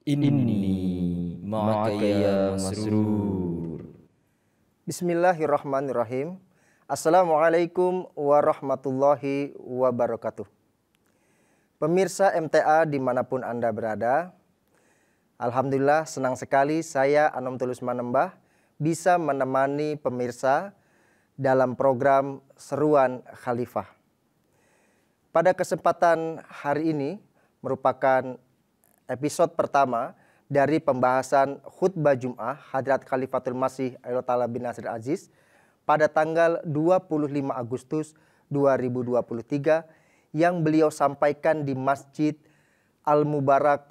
Inni ma'aka ya masrur. Bismillahirrahmanirrahim. Assalamualaikum warahmatullahi wabarakatuh. Pemirsa MTA dimanapun Anda berada, alhamdulillah senang sekali saya Anom Tulus Manembah bisa menemani pemirsa dalam program Seruan Khalifah. Pada kesempatan hari ini merupakan episode pertama dari pembahasan khutbah Jum'ah Hadrat Khalifatul Masih Ayyadullah bin Nasir Aziz pada tanggal 25 Agustus 2023 yang beliau sampaikan di Masjid Al-Mubarak,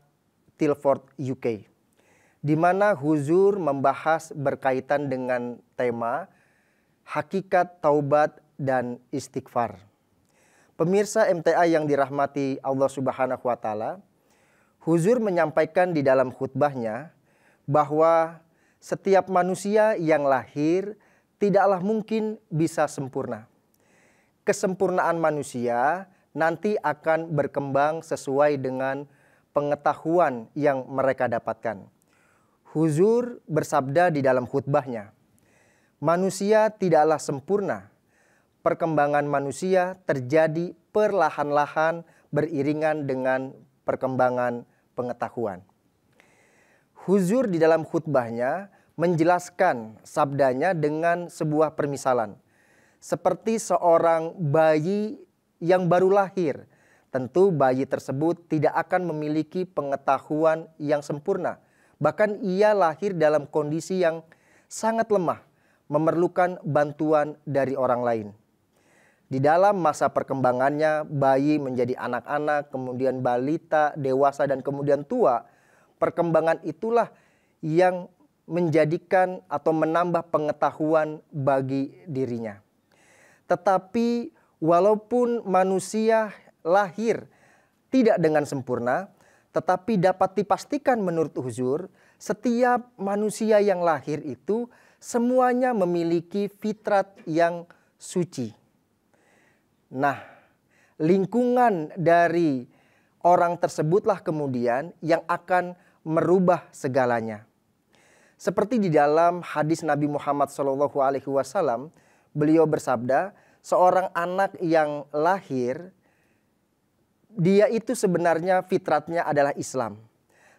Tilford, UK, di mana Huzur membahas berkaitan dengan tema hakikat taubat dan istighfar. Pemirsa MTA yang dirahmati Allah Subhanahu wa Ta'ala, Huzur menyampaikan di dalam khutbahnya bahwa setiap manusia yang lahir tidaklah mungkin bisa sempurna. Kesempurnaan manusia nanti akan berkembang sesuai dengan pengetahuan yang mereka dapatkan. Huzur bersabda di dalam khutbahnya, manusia tidaklah sempurna. Perkembangan manusia terjadi perlahan-lahan beriringan dengan perkembangan pengetahuan. Huzur di dalam khutbahnya menjelaskan sabdanya dengan sebuah permisalan. Seperti seorang bayi yang baru lahir, tentu bayi tersebut tidak akan memiliki pengetahuan yang sempurna. Bahkan ia lahir dalam kondisi yang sangat lemah, memerlukan bantuan dari orang lain. Di dalam masa perkembangannya, bayi menjadi anak-anak, kemudian balita, dewasa, dan kemudian tua. Perkembangan itulah yang menjadikan atau menambah pengetahuan bagi dirinya. Tetapi walaupun manusia lahir tidak dengan sempurna, tetapi dapat dipastikan menurut Huzur, setiap manusia yang lahir itu semuanya memiliki fitrat yang suci. Nah, lingkungan dari orang tersebutlah kemudian yang akan merubah segalanya. Seperti di dalam hadis Nabi Muhammad SAW, beliau bersabda, seorang anak yang lahir, dia itu sebenarnya fitratnya adalah Islam.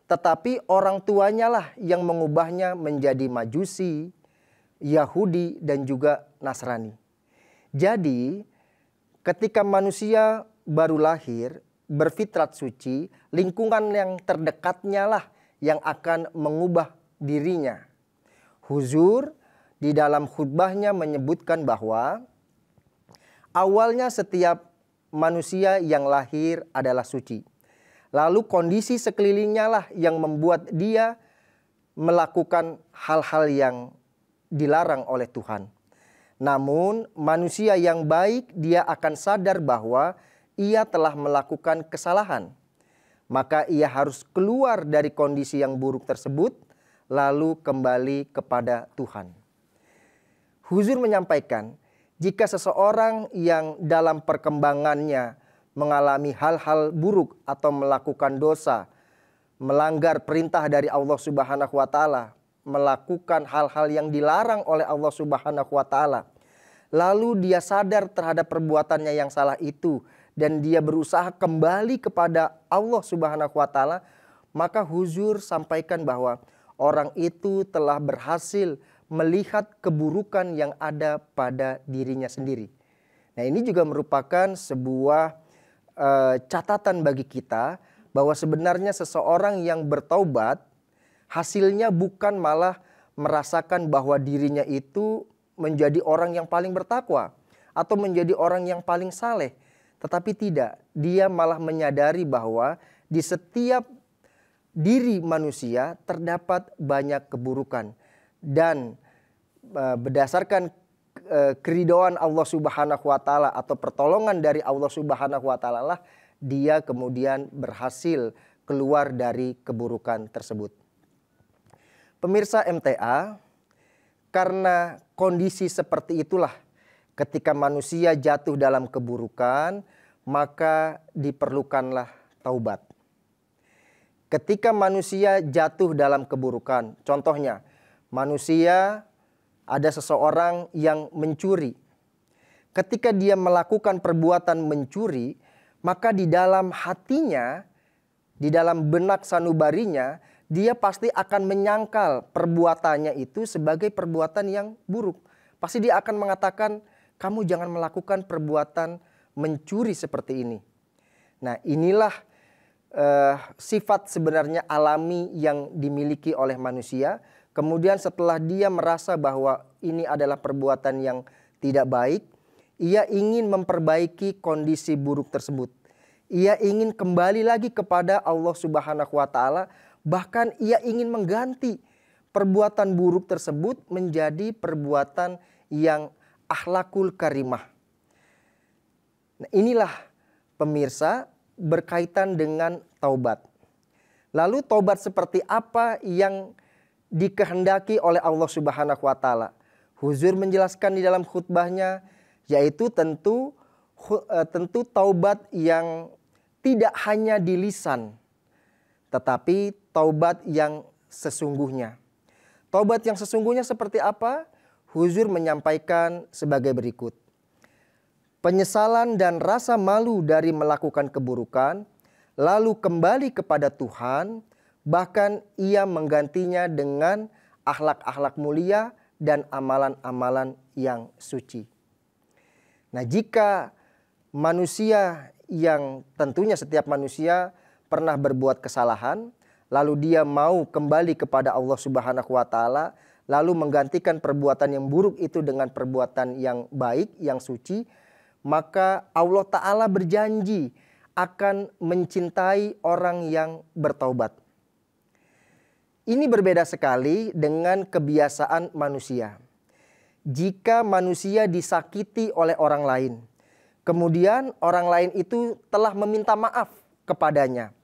Tetapi orang tuanya lah yang mengubahnya menjadi Majusi, Yahudi, dan juga Nasrani. Jadi, ketika manusia baru lahir, berfitrat suci, lingkungan yang terdekatnya lah yang akan mengubah dirinya. Huzur di dalam khutbahnya menyebutkan bahwa awalnya setiap manusia yang lahir adalah suci. Lalu kondisi sekelilingnya lah yang membuat dia melakukan hal-hal yang dilarang oleh Tuhan. Namun manusia yang baik dia akan sadar bahwa ia telah melakukan kesalahan. Maka ia harus keluar dari kondisi yang buruk tersebut lalu kembali kepada Tuhan. Huzur menyampaikan, jika seseorang yang dalam perkembangannya mengalami hal-hal buruk atau melakukan dosa, melanggar perintah dari Allah Subhanahu wa Ta'ala, melakukan hal-hal yang dilarang oleh Allah Subhanahu wa Ta'ala, lalu dia sadar terhadap perbuatannya yang salah itu dan dia berusaha kembali kepada Allah Subhanahu wa Ta'ala, maka Huzur sampaikan bahwa orang itu telah berhasil melihat keburukan yang ada pada dirinya sendiri. Nah, ini juga merupakan sebuah catatan bagi kita bahwa sebenarnya seseorang yang bertaubat hasilnya bukan malah merasakan bahwa dirinya itu menjadi orang yang paling bertakwa atau menjadi orang yang paling saleh. Tetapi tidak, dia malah menyadari bahwa di setiap diri manusia terdapat banyak keburukan. Dan berdasarkan keridhaan Allah Subhanahu wa Ta'ala atau pertolongan dari Allah Subhanahu wa Ta'ala lah dia kemudian berhasil keluar dari keburukan tersebut. Pemirsa MTA, karena kondisi seperti itulah ketika manusia jatuh dalam keburukan, maka diperlukanlah taubat. ketika manusia jatuh dalam keburukan. Contohnya, manusia ada seseorang yang mencuri. Ketika dia melakukan perbuatan mencuri, maka di dalam hatinya, di dalam benak sanubarinya, dia pasti akan menyangkal perbuatannya itu sebagai perbuatan yang buruk. Pasti dia akan mengatakan, kamu jangan melakukan perbuatan mencuri seperti ini. Nah, inilah sifat sebenarnya alami yang dimiliki oleh manusia. Kemudian setelah dia merasa bahwa ini adalah perbuatan yang tidak baik, ia ingin memperbaiki kondisi buruk tersebut. Ia ingin kembali lagi kepada Allah Subhanahu wa Ta'ala, bahkan ia ingin mengganti perbuatan buruk tersebut menjadi perbuatan yang akhlakul karimah. Nah, inilah pemirsa berkaitan dengan taubat. Lalu taubat seperti apa yang dikehendaki oleh Allah Subhanahu wa Ta'ala? Huzur menjelaskan di dalam khutbahnya, yaitu tentu taubat yang tidak hanya di lisan, tetapi taubat yang sesungguhnya. Taubat yang sesungguhnya seperti apa? Huzur menyampaikan sebagai berikut. Penyesalan dan rasa malu dari melakukan keburukan, lalu kembali kepada Tuhan, bahkan ia menggantinya dengan akhlak-akhlak mulia dan amalan-amalan yang suci. Nah, jika manusia yang tentunya setiap manusia pernah berbuat kesalahan, lalu dia mau kembali kepada Allah Subhanahu wa Ta'ala, lalu menggantikan perbuatan yang buruk itu dengan perbuatan yang baik, yang suci, maka Allah Ta'ala berjanji akan mencintai orang yang bertaubat. Ini berbeda sekali dengan kebiasaan manusia. Jika manusia disakiti oleh orang lain, kemudian orang lain itu telah meminta maaf kepadanya,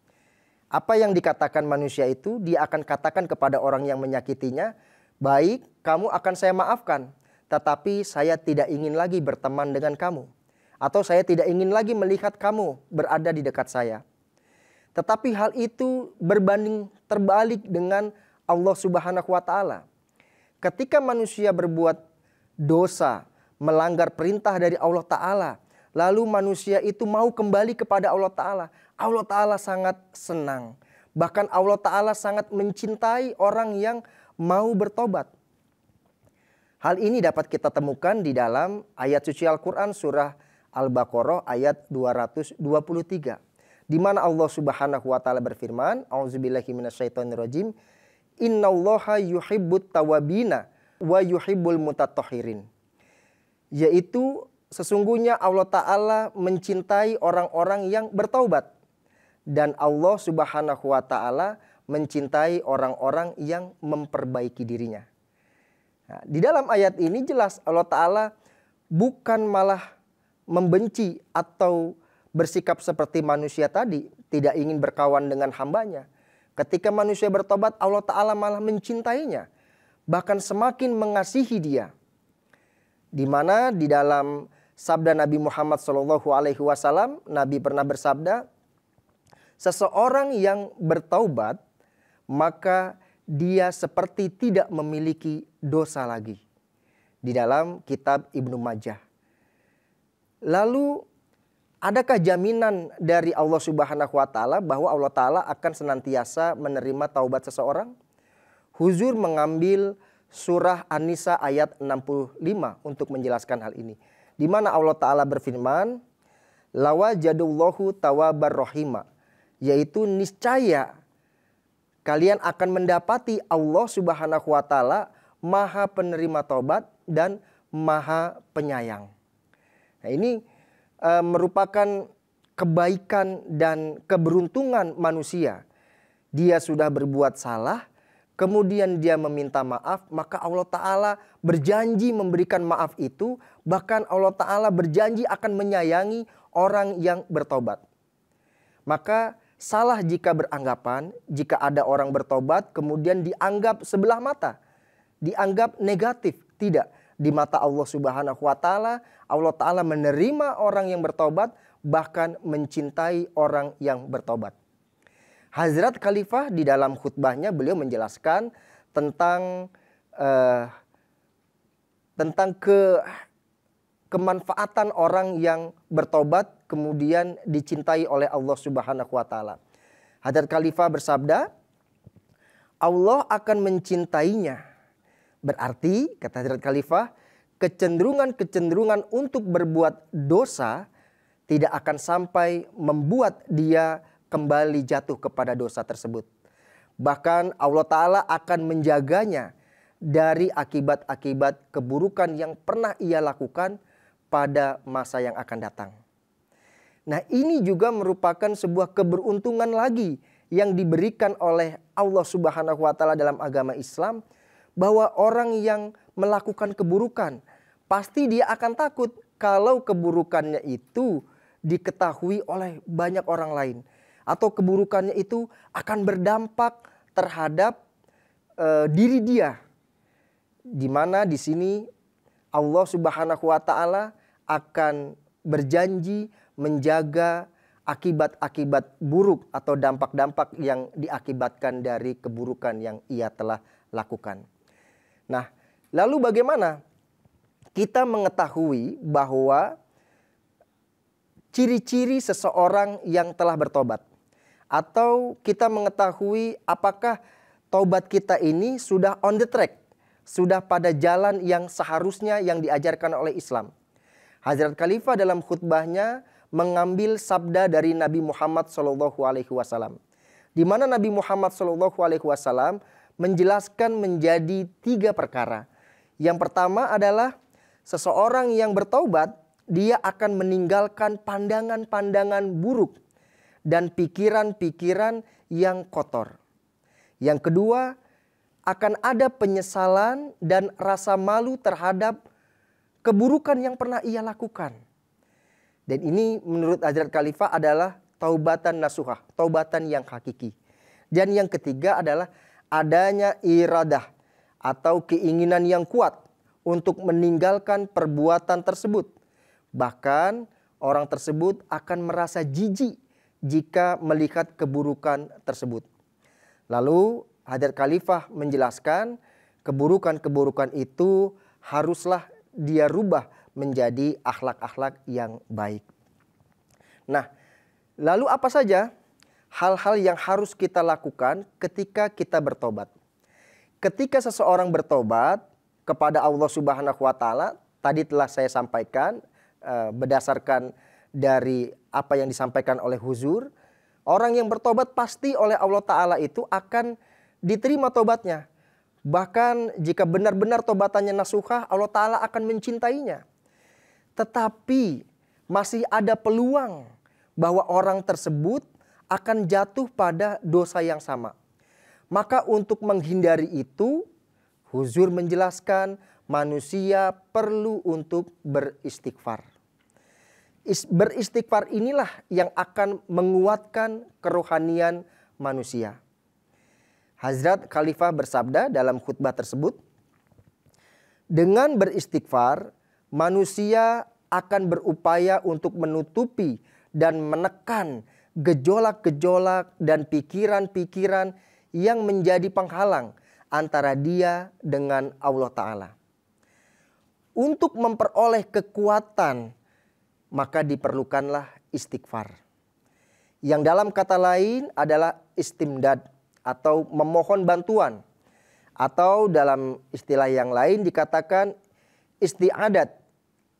apa yang dikatakan manusia itu, dia akan katakan kepada orang yang menyakitinya, baik, kamu akan saya maafkan, tetapi saya tidak ingin lagi berteman dengan kamu. Atau saya tidak ingin lagi melihat kamu berada di dekat saya. Tetapi hal itu berbanding terbalik dengan Allah Subhanahu wa Ta'ala. Ketika manusia berbuat dosa, melanggar perintah dari Allah Ta'ala, lalu manusia itu mau kembali kepada Allah Ta'ala sangat senang. Bahkan Allah Ta'ala sangat mencintai orang yang mau bertobat. Hal ini dapat kita temukan di dalam ayat suci Al-Quran surah Al-Baqarah ayat 223. Di mana Allah Subhanahu wa Ta'ala berfirman, A'udzubillahi minasyaitonirrajim, Innallaha yuhibbut tawabina wa yuhibbul mutatahhirin. Yaitu sesungguhnya Allah Ta'ala mencintai orang-orang yang bertaubat. Dan Allah Subhanahu wa Ta'ala mencintai orang-orang yang memperbaiki dirinya. Nah, di dalam ayat ini jelas Allah Ta'ala bukan malah membenci atau bersikap seperti manusia tadi, tidak ingin berkawan dengan hambanya. Ketika manusia bertobat, Allah Ta'ala malah mencintainya, bahkan semakin mengasihi dia. Di mana di dalam sabda Nabi Muhammad SAW, Nabi pernah bersabda, seseorang yang bertaubat, maka dia seperti tidak memiliki dosa lagi. Di dalam kitab Ibnu Majah. Lalu adakah jaminan dari Allah Subhanahu wa Ta'ala bahwa Allah Ta'ala akan senantiasa menerima taubat seseorang? Huzur mengambil surah An-Nisa ayat 65 untuk menjelaskan hal ini. Di mana Allah Ta'ala berfirman, lawajadullahu tawabar rahima, yaitu niscaya kalian akan mendapati Allah Subhanahu wa Ta'ala Maha penerima taubat dan Maha penyayang. Nah, ini merupakan kebaikan dan keberuntungan manusia. Dia sudah berbuat salah, kemudian dia meminta maaf, maka Allah Ta'ala berjanji memberikan maaf itu. Bahkan Allah Ta'ala berjanji akan menyayangi orang yang bertobat. Maka salah jika beranggapan, jika ada orang bertobat kemudian dianggap sebelah mata, dianggap negatif. Tidak. Di mata Allah Subhanahu wa Ta'ala, Allah Ta'ala menerima orang yang bertobat, bahkan mencintai orang yang bertobat. Hazrat Khalifah di dalam khutbahnya beliau menjelaskan tentang kemanfaatan orang yang bertobat kemudian dicintai oleh Allah Subhanahu wa taala. Hazrat Khalifah bersabda, Allah akan mencintainya. Berarti, kata Hazrat Khalifah, kecenderungan-kecenderungan untuk berbuat dosa tidak akan sampai membuat dia kembali jatuh kepada dosa tersebut. Bahkan Allah Ta'ala akan menjaganya dari akibat-akibat keburukan yang pernah ia lakukan pada masa yang akan datang. Nah, ini juga merupakan sebuah keberuntungan lagi yang diberikan oleh Allah Subhanahu wa taala dalam agama Islam, bahwa orang yang melakukan keburukan pasti dia akan takut kalau keburukannya itu diketahui oleh banyak orang lain, atau keburukannya itu akan berdampak terhadap diri dia. Di mana di sini Allah Subhanahu wa taala akan berjanji menjaga akibat-akibat buruk atau dampak-dampak yang diakibatkan dari keburukan yang ia telah lakukan. Nah, lalu bagaimana kita mengetahui bahwa ciri-ciri seseorang yang telah bertobat? Atau kita mengetahui apakah taubat kita ini sudah on the track, sudah pada jalan yang seharusnya yang diajarkan oleh Islam? Hazrat Khalifah dalam khutbahnya mengambil sabda dari Nabi Muhammad SAW, di mana Nabi Muhammad SAW menjelaskan menjadi 3 perkara. Yang pertama adalah seseorang yang bertaubat, dia akan meninggalkan pandangan-pandangan buruk dan pikiran-pikiran yang kotor. Yang kedua, akan ada penyesalan dan rasa malu terhadap keburukan yang pernah ia lakukan. Dan ini menurut Hazrat Khalifah adalah taubatan nasuhah, taubatan yang hakiki. Dan yang ketiga adalah adanya iradah atau keinginan yang kuat untuk meninggalkan perbuatan tersebut. Bahkan orang tersebut akan merasa jijik jika melihat keburukan tersebut. Lalu Hazrat Khalifah menjelaskan keburukan-keburukan itu haruslah dia rubah menjadi akhlak-akhlak yang baik. Nah, lalu apa saja hal-hal yang harus kita lakukan ketika kita bertobat? Ketika seseorang bertobat kepada Allah Subhanahu wa taala, tadi telah saya sampaikan berdasarkan dari apa yang disampaikan oleh Huzur, orang yang bertobat pasti oleh Allah Ta'ala itu akan diterima tobatnya. Bahkan jika benar-benar tobatannya nasuhah, Allah Ta'ala akan mencintainya. Tetapi masih ada peluang bahwa orang tersebut akan jatuh pada dosa yang sama. Maka untuk menghindari itu, Huzur menjelaskan manusia perlu untuk beristighfar. Beristighfar inilah yang akan menguatkan kerohanian manusia. Hazrat Khalifah bersabda dalam khutbah tersebut, dengan beristighfar, manusia akan berupaya untuk menutupi dan menekan gejolak-gejolak dan pikiran-pikiran yang menjadi penghalang antara dia dengan Allah Ta'ala. Untuk memperoleh kekuatan, maka diperlukanlah istighfar. Yang dalam kata lain adalah istimdad atau memohon bantuan. Atau dalam istilah yang lain dikatakan isti'adat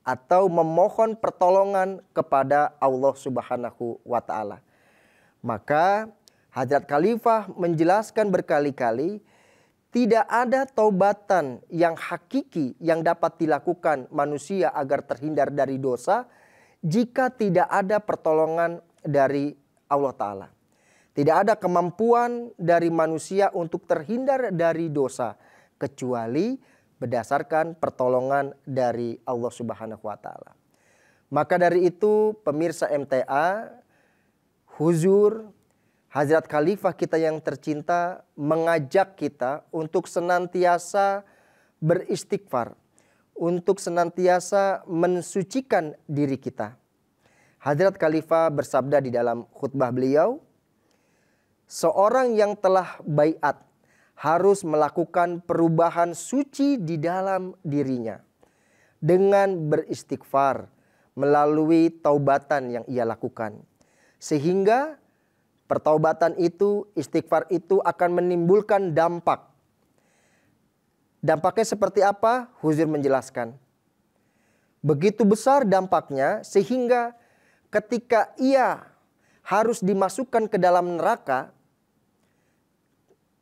atau memohon pertolongan kepada Allah Subhanahu wa taala. Maka Hazrat Khalifah menjelaskan berkali-kali, tidak ada taubatan yang hakiki yang dapat dilakukan manusia agar terhindar dari dosa jika tidak ada pertolongan dari Allah Ta'ala. Tidak ada kemampuan dari manusia untuk terhindar dari dosa kecuali berdasarkan pertolongan dari Allah Subhanahu wa taala. Maka dari itu pemirsa MTA, Huzur, Hazrat Khalifah kita yang tercinta mengajak kita untuk senantiasa beristighfar, untuk senantiasa mensucikan diri kita. Hazrat Khalifah bersabda di dalam khutbah beliau, seorang yang telah baiat harus melakukan perubahan suci di dalam dirinya dengan beristighfar melalui taubatan yang ia lakukan. Sehingga pertaubatan itu, istighfar itu akan menimbulkan dampak. Dampaknya seperti apa? Huzur menjelaskan. Begitu besar dampaknya sehingga ketika ia harus dimasukkan ke dalam neraka,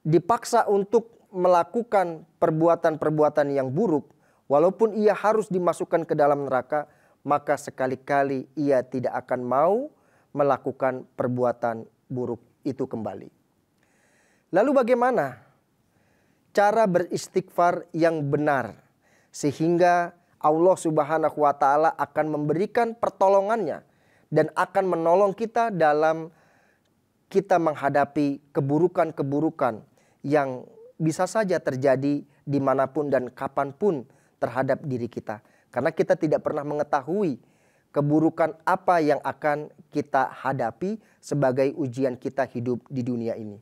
dipaksa untuk melakukan perbuatan-perbuatan yang buruk, walaupun ia harus dimasukkan ke dalam neraka, maka sekali-kali ia tidak akan mau melakukan perbuatan buruk itu kembali. Lalu bagaimana cara beristighfar yang benar sehingga Allah Subhanahu wa taala akan memberikan pertolongannya dan akan menolong kita dalam kita menghadapi keburukan-keburukan yang bisa saja terjadi dimanapun dan kapanpun terhadap diri kita. Karena kita tidak pernah mengetahui keburukan apa yang akan kita hadapi sebagai ujian kita hidup di dunia ini.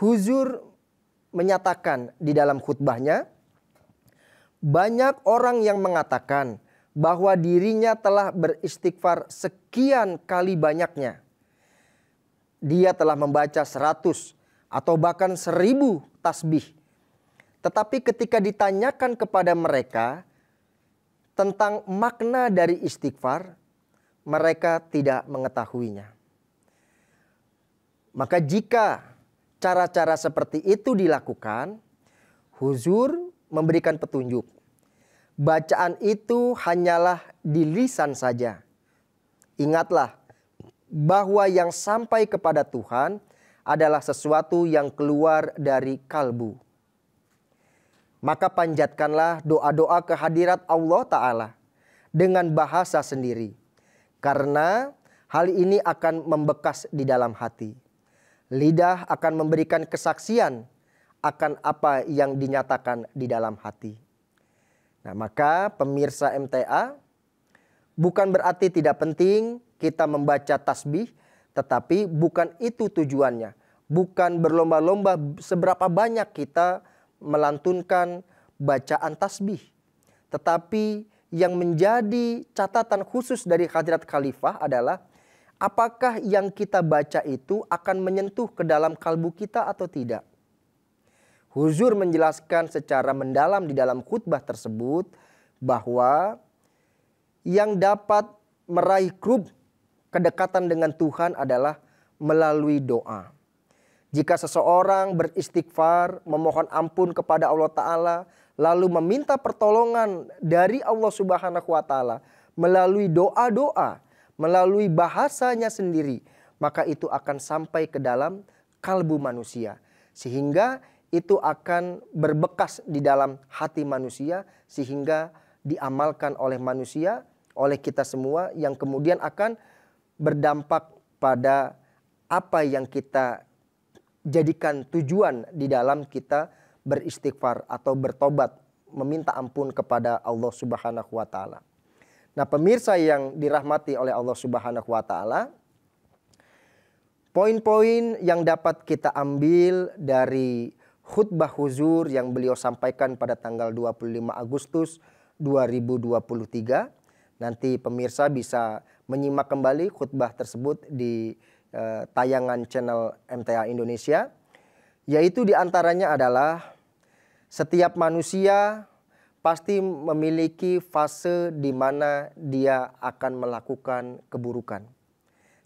Huzur menyatakan di dalam khutbahnya, banyak orang yang mengatakan bahwa dirinya telah beristighfar sekian kali banyaknya. Dia telah membaca 100 atau bahkan 1000 tasbih. Tetapi ketika ditanyakan kepada mereka tentang makna dari istighfar, mereka tidak mengetahuinya. Maka jika cara-cara seperti itu dilakukan, Huzur memberikan petunjuk. Bacaan itu hanyalah di lisan saja. Ingatlah bahwa yang sampai kepada Tuhan adalah sesuatu yang keluar dari kalbu. Maka panjatkanlah doa-doa kehadirat Allah Ta'ala dengan bahasa sendiri. Karena hal ini akan membekas di dalam hati. Lidah akan memberikan kesaksian akan apa yang dinyatakan di dalam hati. Nah, maka pemirsa MTA, bukan berarti tidak penting kita membaca tasbih, tetapi bukan itu tujuannya. Bukan berlomba-lomba seberapa banyak kita melantunkan bacaan tasbih. Tetapi yang menjadi catatan khusus dari hadirat khalifah adalah apakah yang kita baca itu akan menyentuh ke dalam kalbu kita atau tidak. Huzur menjelaskan secara mendalam di dalam khutbah tersebut bahwa yang dapat meraih krub kedekatan dengan Tuhan adalah melalui doa. Jika seseorang beristighfar, memohon ampun kepada Allah Ta'ala, lalu meminta pertolongan dari Allah Subhanahu wa Ta'ala melalui doa-doa, melalui bahasanya sendiri, maka itu akan sampai ke dalam kalbu manusia. Sehingga itu akan berbekas di dalam hati manusia sehingga diamalkan oleh manusia, oleh kita semua yang kemudian akan berdampak pada apa yang kita jadikan tujuan di dalam kita beristighfar atau bertobat, meminta ampun kepada Allah Subhanahu wa Ta'ala. Nah, pemirsa yang dirahmati oleh Allah Subhanahu wa Ta'ala, poin-poin yang dapat kita ambil dari khutbah Huzur yang beliau sampaikan pada tanggal 25 Agustus 2023. Nanti pemirsa bisa menyimak kembali khutbah tersebut di tayangan channel MTA Indonesia. Yaitu diantaranya adalah setiap manusia pasti memiliki fase di mana dia akan melakukan keburukan.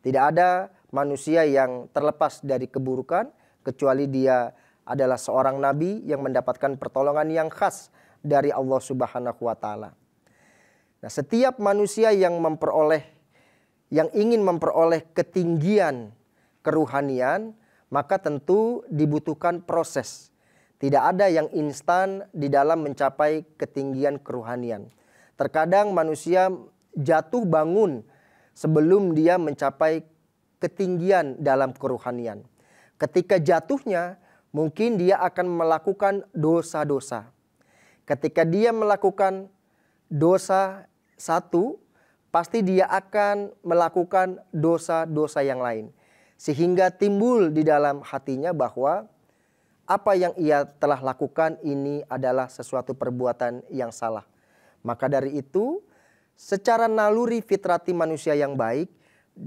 Tidak ada manusia yang terlepas dari keburukan kecuali dia adalah seorang nabi yang mendapatkan pertolongan yang khas dari Allah Subhanahu wa Ta'ala. Nah, setiap manusia yang ingin memperoleh ketinggian keruhanian, maka tentu dibutuhkan proses. Tidak ada yang instan di dalam mencapai ketinggian keruhanian. Terkadang manusia jatuh bangun sebelum dia mencapai ketinggian dalam keruhanian. Ketika jatuhnya, mungkin dia akan melakukan dosa-dosa. Ketika dia melakukan dosa satu, pasti dia akan melakukan dosa-dosa yang lain. sehingga timbul di dalam hatinya bahwa apa yang ia telah lakukan ini adalah sesuatu perbuatan yang salah. Maka dari itu, secara naluri fitrati manusia yang baik,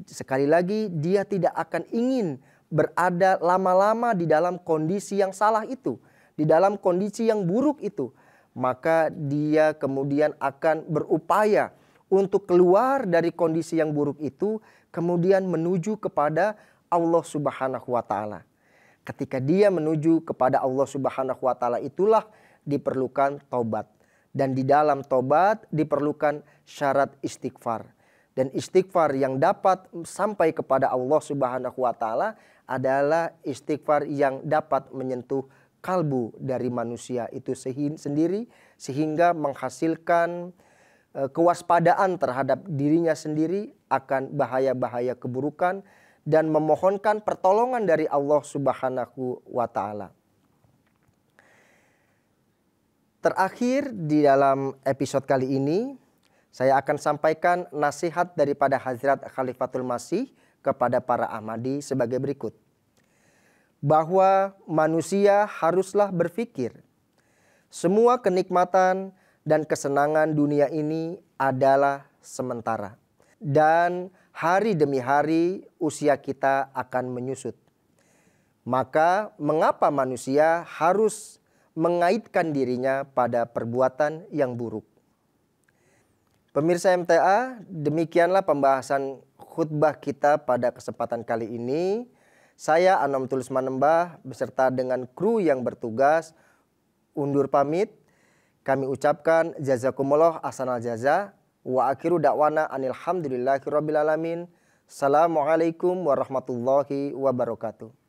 sekali lagi dia tidak akan ingin berada lama-lama di dalam kondisi yang salah itu, di dalam kondisi yang buruk itu. Maka dia kemudian akan berupaya untuk keluar dari kondisi yang buruk itu, kemudian menuju kepada Allah Subhanahu wa Ta'ala. Ketika dia menuju kepada Allah Subhanahu wa Ta'ala, itulah diperlukan taubat. Dan di dalam taubat diperlukan syarat istighfar. Dan istighfar yang dapat sampai kepada Allah Subhanahu wa Ta'ala adalah istighfar yang dapat menyentuh kalbu dari manusia itu sendiri, sehingga menghasilkan kewaspadaan terhadap dirinya sendiri akan bahaya-bahaya keburukan, dan memohonkan pertolongan dari Allah Subhanahu wa Ta'ala. Terakhir di dalam episode kali ini, saya akan sampaikan nasihat daripada Hazrat Khalifatul Masih kepada para Ahmadi sebagai berikut. Bahwa manusia haruslah berpikir, semua kenikmatan dan kesenangan dunia ini adalah sementara. Dan hari demi hari usia kita akan menyusut. Maka mengapa manusia harus mengaitkan dirinya pada perbuatan yang buruk? Pemirsa MTA, demikianlah pembahasan khutbah kita pada kesempatan kali ini. Saya Anom Tulus Manembah beserta dengan kru yang bertugas undur pamit. Kami ucapkan jazakumullah ahsanal jaza. Wa akhiru da'wana anilhamdulillahirabbil alamin. Assalamualaikum warahmatullahi wabarakatuh.